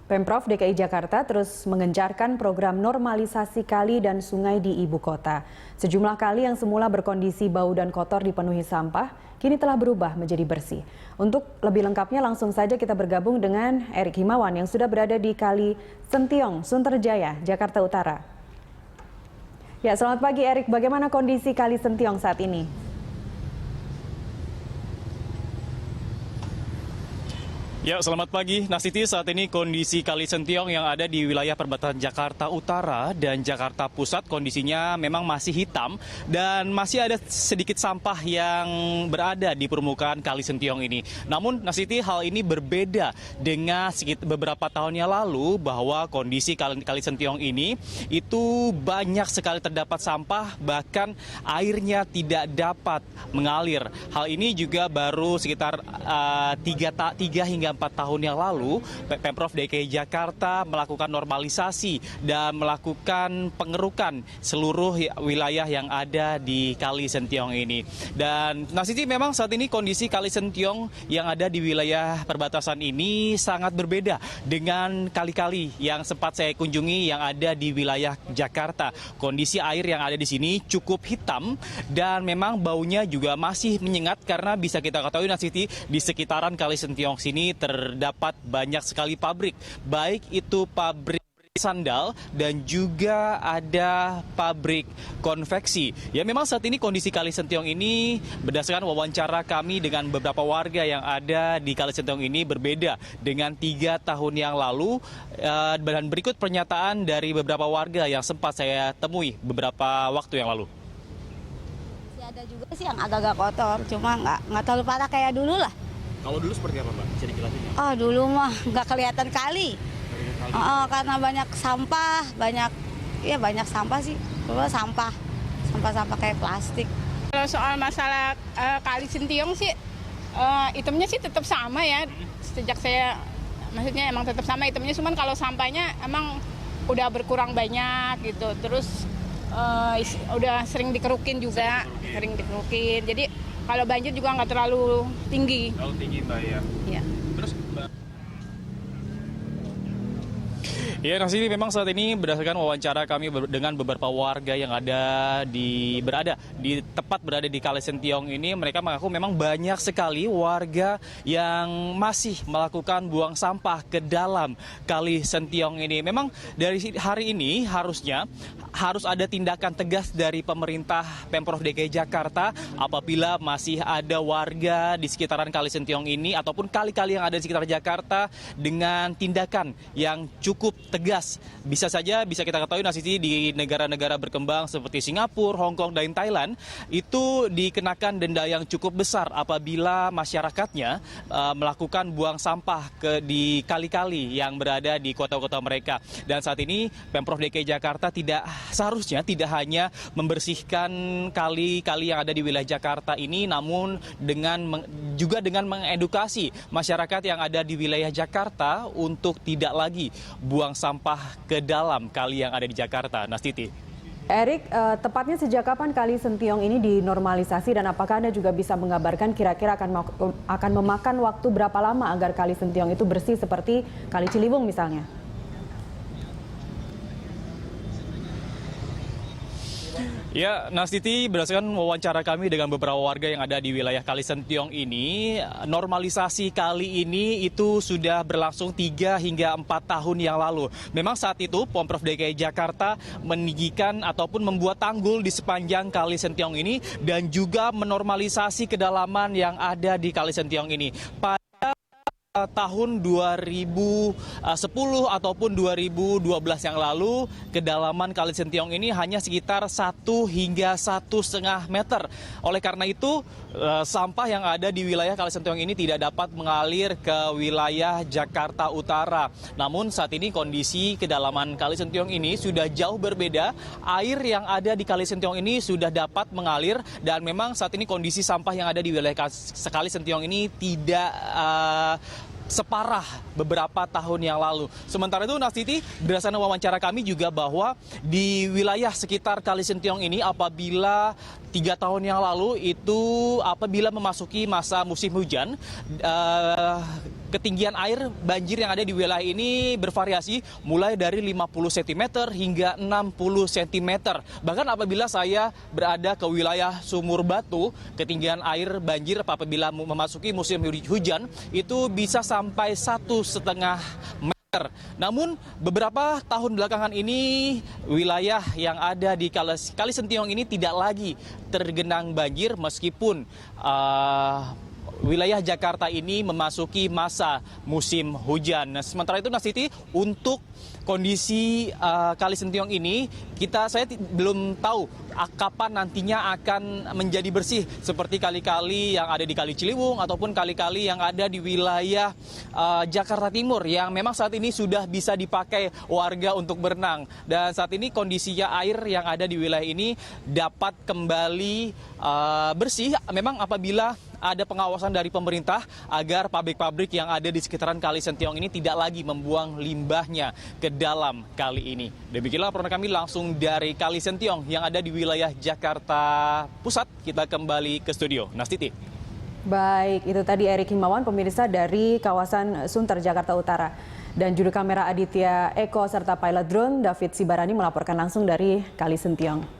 Pemprov DKI Jakarta terus mengencarkan program normalisasi kali dan sungai di ibu kota. Sejumlah kali yang semula berkondisi bau dan kotor dipenuhi sampah, kini telah berubah menjadi bersih. Untuk lebih lengkapnya langsung saja kita bergabung dengan Erik Himawan yang sudah berada di Kali Sentiong, Sunterjaya, Jakarta Utara. Ya, selamat pagi Erik, bagaimana kondisi Kali Sentiong saat ini? Ya, selamat pagi. Siti, saat ini kondisi Kali Sentiong yang ada di wilayah perbatasan Jakarta Utara dan Jakarta Pusat kondisinya memang masih hitam dan masih ada sedikit sampah yang berada di permukaan Kali Sentiong ini. Namun, Siti, hal ini berbeda dengan beberapa tahun yang lalu bahwa kondisi Kali Sentiong ini itu banyak sekali terdapat sampah, bahkan airnya tidak dapat mengalir. Hal ini juga baru sekitar 3 hingga 4 tahun yang lalu, Pemprov DKI Jakarta melakukan normalisasi dan melakukan pengerukan seluruh wilayah yang ada di Kali Sentiong ini. Dan Siti, memang saat ini kondisi Kali Sentiong yang ada di wilayah perbatasan ini sangat berbeda dengan kali-kali yang sempat saya kunjungi yang ada di wilayah Jakarta. Kondisi air yang ada di sini cukup hitam dan memang baunya juga masih menyengat karena bisa kita ketahui Siti, di sekitaran Kali Sentiong sini terdapat banyak sekali pabrik, baik itu pabrik sandal dan juga ada pabrik konveksi. Ya, memang saat ini kondisi Kali Sentiong ini berdasarkan wawancara kami dengan beberapa warga yang ada di Kali Sentiong ini berbeda dengan 3 tahun yang lalu. Dan berikut pernyataan dari beberapa warga yang sempat saya temui beberapa waktu yang lalu. Ada juga sih yang agak-agak kotor, cuma nggak terlalu parah kayak dulu lah. Kalau dulu seperti apa, Mbak? Bisa dijelasin ya? Oh, dulu mah nggak kelihatan kali. Karena banyak sampah, banyak sampah sih. Dulu sampah kayak plastik. Kalau soal masalah Kali Sentiong sih, itemnya sih tetap sama ya. Sejak saya, maksudnya emang tetap sama itemnya, cuman kalau sampahnya emang udah berkurang banyak gitu. Terus udah sering dikerukin juga, Jadi kalau banjir juga nggak terlalu tinggi. Terlalu tinggi, Mbak, ya. Iya. Terus, Mbak? Ya, Siti, memang saat ini berdasarkan wawancara kami dengan beberapa warga yang berada di Kali Sentiong ini, mereka mengaku memang banyak sekali warga yang masih melakukan buang sampah ke dalam Kali Sentiong ini. Memang dari hari ini harus ada tindakan tegas dari pemerintah Pemprov DKI Jakarta apabila masih ada warga di sekitaran Kali Sentiong ini ataupun kali-kali yang ada di sekitar Jakarta dengan tindakan yang cukup tegas. Bisa kita ketahui Siti, di negara-negara berkembang seperti Singapura, Hong Kong, dan Thailand itu dikenakan denda yang cukup besar apabila masyarakatnya melakukan buang sampah di kali-kali yang berada di kota-kota mereka. Dan saat ini Pemprov DKI Jakarta seharusnya tidak hanya membersihkan kali-kali yang ada di wilayah Jakarta ini, namun juga dengan mengedukasi masyarakat yang ada di wilayah Jakarta untuk tidak lagi buang sampah ke dalam kali yang ada di Jakarta. Siti. Erik, tepatnya sejak kapan Kali Sentiong ini dinormalisasi dan apakah Anda juga bisa mengabarkan kira-kira akan memakan waktu berapa lama agar Kali Sentiong itu bersih seperti Kali Ciliwung misalnya? Ya, Siti, berdasarkan wawancara kami dengan beberapa warga yang ada di wilayah Kali Sentiong ini, normalisasi kali ini itu sudah berlangsung 3 hingga 4 tahun yang lalu. Memang saat itu Pemprov DKI Jakarta meninggikan ataupun membuat tanggul di sepanjang Kali Sentiong ini dan juga menormalisasi kedalaman yang ada di Kali Sentiong ini. Tahun 2010 ataupun 2012 yang lalu, kedalaman Kali Sentiong ini hanya sekitar 1 hingga 1,5 meter. Oleh karena itu, sampah yang ada di wilayah Kali Sentiong ini tidak dapat mengalir ke wilayah Jakarta Utara. Namun saat ini kondisi kedalaman Kali Sentiong ini sudah jauh berbeda. Air yang ada di Kali Sentiong ini sudah dapat mengalir dan memang saat ini kondisi sampah yang ada di wilayah Kali Sentiong ini tidak separah beberapa tahun yang lalu. Sementara itu, Siti, berdasarkan wawancara kami juga bahwa di wilayah sekitar Kali Sentiong ini apabila 3 tahun yang lalu itu apabila memasuki masa musim hujan, ketinggian air banjir yang ada di wilayah ini bervariasi mulai dari 50 cm hingga 60 cm. Bahkan apabila saya berada ke wilayah Sumur Batu, ketinggian air banjir apabila memasuki musim hujan itu bisa sampai 1,5 meter. Namun beberapa tahun belakangan ini wilayah yang ada di Kali Sentiong ini tidak lagi tergenang banjir meskipun wilayah Jakarta ini memasuki masa musim hujan. Nah, sementara itu Nastiti, untuk kondisi Kali Sentiong ini saya belum tahu kapan nantinya akan menjadi bersih seperti kali-kali yang ada di Kali Ciliwung ataupun kali-kali yang ada di wilayah Jakarta Timur yang memang saat ini sudah bisa dipakai warga untuk berenang. Dan saat ini kondisinya air yang ada di wilayah ini dapat kembali bersih memang apabila ada pengawasan dari pemerintah agar pabrik-pabrik yang ada di sekitaran Kali Sentiong ini tidak lagi membuang limbahnya ke dalam kali ini. Demikianlah laporan kami langsung dari Kali Sentiong yang ada di wilayah Jakarta Pusat. Kita kembali ke studio. Nastiti. Baik, itu tadi Erik Himawan, pemirsa dari kawasan Sunter, Jakarta Utara. Dan juru kamera Aditya Eko serta pilot drone David Sibarani melaporkan langsung dari Kali Sentiong.